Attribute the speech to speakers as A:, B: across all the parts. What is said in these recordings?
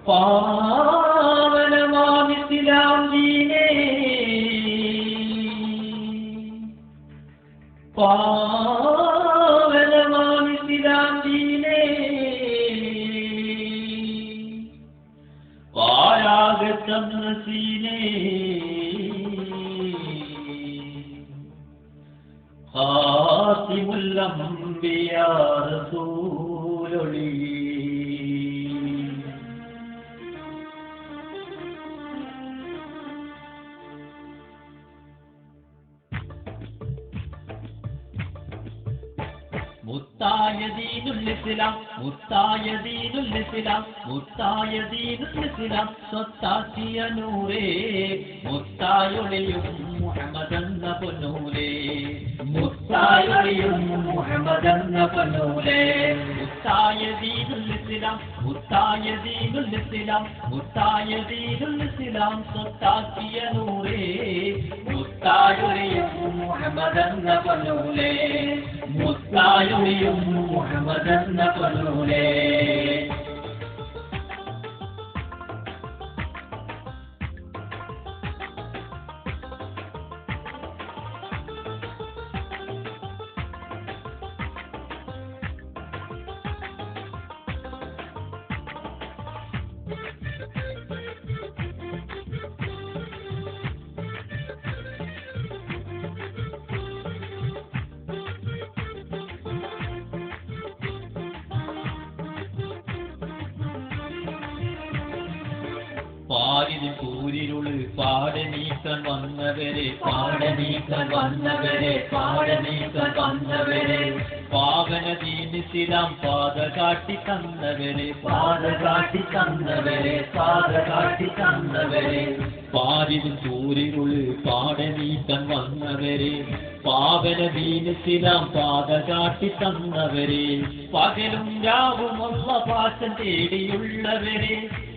A: പാവനമാം ഇസ്ലാം ദീനേ പാവനമാം ഇസ്ലാം ദീനേ പാരാഗതം നസീനേ ഖാതിമുൽ അംബിയാ റസൂലുള്ളി മുത്തായ ദീനുൽ ഇസ്ലാം മുത്തായ ദീനുൽ ഇസ്ലാം മുത്തായ ദീനുൽ ഇസ്ലാം സ്വത്താക്കിയ നൂറേ മുത്തായൊളിയും മുഹമ്മദെന്ന പൊന്നൂലേ മുത്തായൊളിയും മുഹമ്മദെന്ന പൊന്നൂലേ മുത്തായ ദീനുൽ ഇസ്ലാം മുത്തായ ദീനുൽ ഇസ്ലാം മുത്തായ ദീനുൽ ഇസ്ലാം സ്വത്താക്കിയ നൂറേ മുത്തായൊളിയും മുഹമ്മദെന്ന പൊന്നൂലേ മുത്തായൊളിയും മുഹമ്മദെന്ന പൊന്നൂലേ പാരിൽ കൂരിരുള് പാടനീക്കാൻ വന്നവരെ പാടനീക്കാൻ വന്നവരെ പാടനീക്കാൻ വന്നവരെ പാവന ദീനിസ്ലാം പാത കാട്ടി തന്നവരെ പാത കാട്ടി തന്നവരെ പാത കാട്ടി തന്നവരെ പാരിൽ കൂരിരുള് പാടനീക്കാൻ വന്നവരെ പാവന ദീനിസ്ലാം പാത കാട്ടി തന്നവരെ പകലും രാവും അല്ല പാശം തേടിയുള്ളവരെ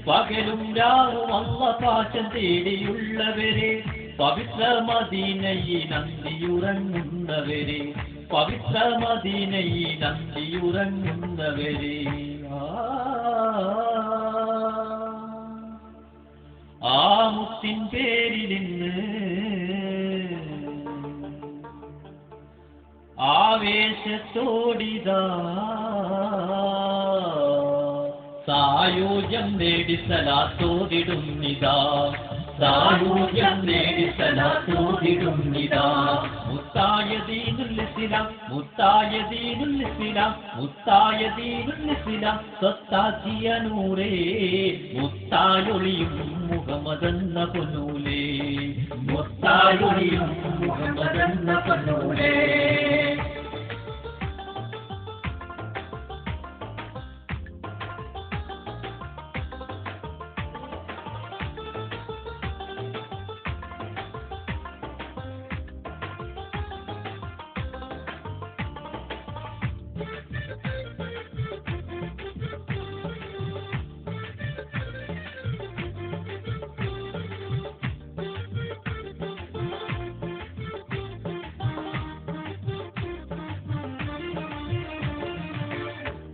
A: പകലും രാവും അല്ല പാശം തേടിയുള്ളവരെ പവിത്ര മദീനയിൽ നന്ദിയുറങ്ങുന്നവരെ പവിത്ര മദീനയിൽ നന്ദിയുറങ്ങുന്നവരെ ആ മുത്തിൻ പേരിലിന്ന് ആവേശത്തോടിതാ സായൂജ്യം നേടി സലാത്തോതിടുന്നിതാ സായൂജ്യം നേടി സലാത്തോതിടുന്നിതാ മുത്തായ ദീനുൽ ഇസ്ലാം മുത്തായ ദീനുൽ ഇസ്ലാം മുത്തായ ദീനുൽ ഇസ്ലാം സ്വത്താക്കിയ നൂറേ മുത്തായൊളിയും മുഹമ്മദെന്ന പൊന്നൂലേ മുത്തായൊളിയും മുഹമ്മദെന്ന പൊന്നൂലേ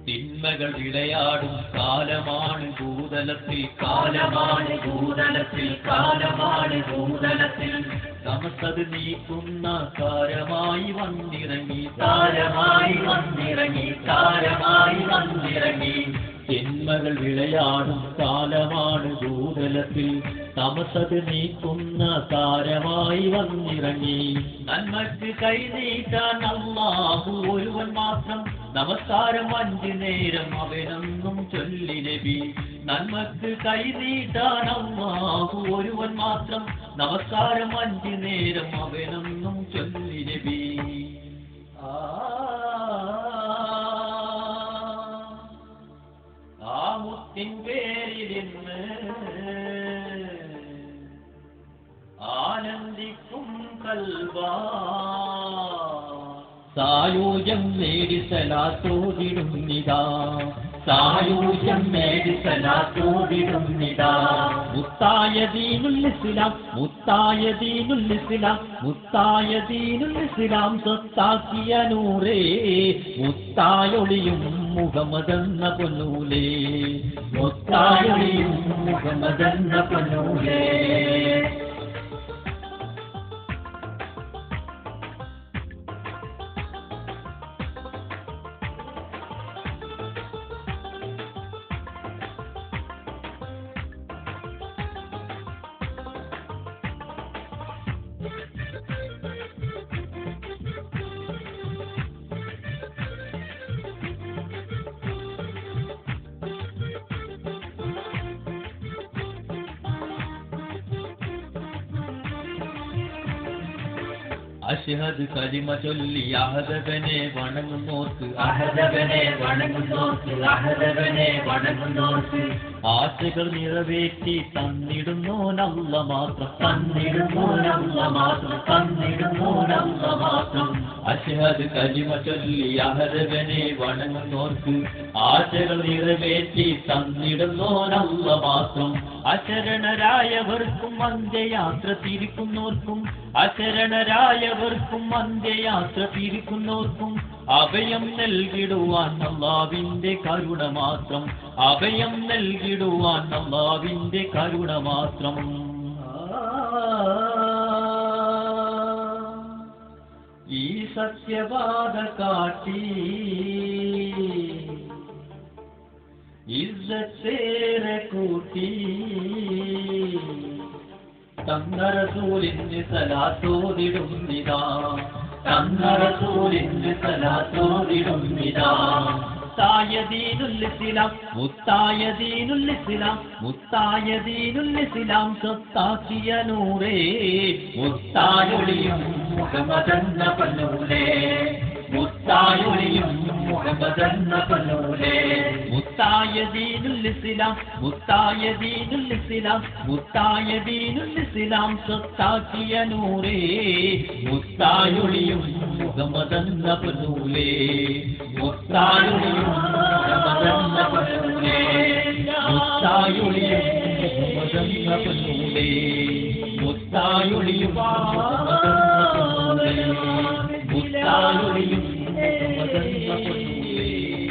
A: തിന്മകൾ വിളയാടും കാലമാണ് ഭൂതലത്തിൽ കാലമാണ് ഭൂതലത്തിൽ കാലമാണ് ഭൂതലത്തിൽ സമസ്തത് നീക്കുന്ന താരമായി വന്നിറങ്ങി താരമായി വന്നിറങ്ങി താരമായി വന്നിറങ്ങി തിന്മകൾ വിളയാടും കാലമാണ് ഭൂതലത്തിൽ തമസത് നീക്കുന്ന താരമായി വന്നിറങ്ങി നന്മക്ക് കൈനീട്ടാൻ അല്ലാഹു ഒരുവൻ മാത്രം നമസ്കാരം 5 നേരം അവനെന്നും ചൊല്ലി നബി നന്മക്ക് കൈനീട്ടാൻ അല്ലാഹു ഒരുവൻ മാത്രം നമസ്കാരം 5 നേരം അവനെന്നും ചൊല്ലി നബി ആ മുത്തിൻ പേരിലിന്ന് ആനന്ദിക്കും കൽബാ സായൂജ്യം നേടി സലാത്തോതിടുന്നിതാ സായൂജ്യം നേടി സലാത്തോതിടുന്നിതാ മുത്തായ ദീനുൽ ഇസ്ലാം മുത്തായ ദീനുൽ ഇസ്ലാം മുത്തായ ദീനുൽ ഇസ്ലാം സ്വത്താക്കിയ നൂറേ മുത്തായൊളിയും മുഹമ്മദെന്ന പൊന്നൂലേ, മുത്തായൊളിയും മുഹമ്മദെന്ന പൊന്നൂലേ. അഷ്ഹദ് കലിമ ചൊല്ലി അഹദവനെ വണങ്ങുന്നോർക്ക്, അഹദവനെ വണങ്ങുന്നോർക്ക്, അഹദവനെ വണങ്ങുന്നോർക്ക് ആശകൾ നിറവേറ്റി തന്നിടുന്നോനല്ല മാത്രം, തന്നിടുന്നോനല്ല മാത്രം, തന്നിടുന്നോനല്ല മാത്രം. അഷ്ഹദ് കലിമ ചൊല്ലി അഹദവനെ വണങ്ങുന്നോർക്ക് ആശകൾ നിറവേറ്റി തന്നിടുന്നോനല്ല മാത്രം. അശരണരായവർക്കും അന്ത്യയാത്ര തിരിക്കുന്നോർക്കും, അശരണരായവർക്കും അന്ത്യയാത്ര തിരിക്കുന്നോർക്കും അഭയം നൽകിടുവാൻ അല്ലാഹുവിന്റെ കരുണ മാത്രം, അഭയം നൽകിടുവാൻ അല്ലാഹുവിന്റെ കരുണ മാത്രം. ഈ സത്യവാദ കാട്ടി ഇസ്സത്തേറെ കൂട്ടി തന്ന റസൂലിന് സലാത്തോതിടുന്നിതാ, തന്ന റസൂലിന് സലാത്തോതിടുന്നിതാ. മുത്തായ ദീനുൽ ഇസ്ലാം, മുത്തായ ദീനുൽ ഇസ്ലാം, മുത്തായ ദീനുൽ ഇസ്ലാം സത്താക്കിയ നൂറേ, മുത്തായൊളിയും മുഹമ്മദെന്ന പൊന്നൂലേ, മുത്തായൊളിയും മുഹമ്മദെന്ന പൊന്നൂലേ. മുത്തായ ദീനുൽ ഇസ്ലാം, മുത്തായ ദീനുൽ ഇസ്ലാം, മുത്തായ ദീനുൽ ഇസ്ലാം സത്താക്കിയ നൂറേ, മുത്തായൊളിയും മുഹമ്മദെന്ന പൊന്നൂലേ, മുത്തായൊളിയും മുഹമ്മദെന്ന പൊന്നൂലേ, മുത്തായൊളിയും മുഹമ്മദെന്ന പൊന്നൂലേ, മുത്തായൊളിയും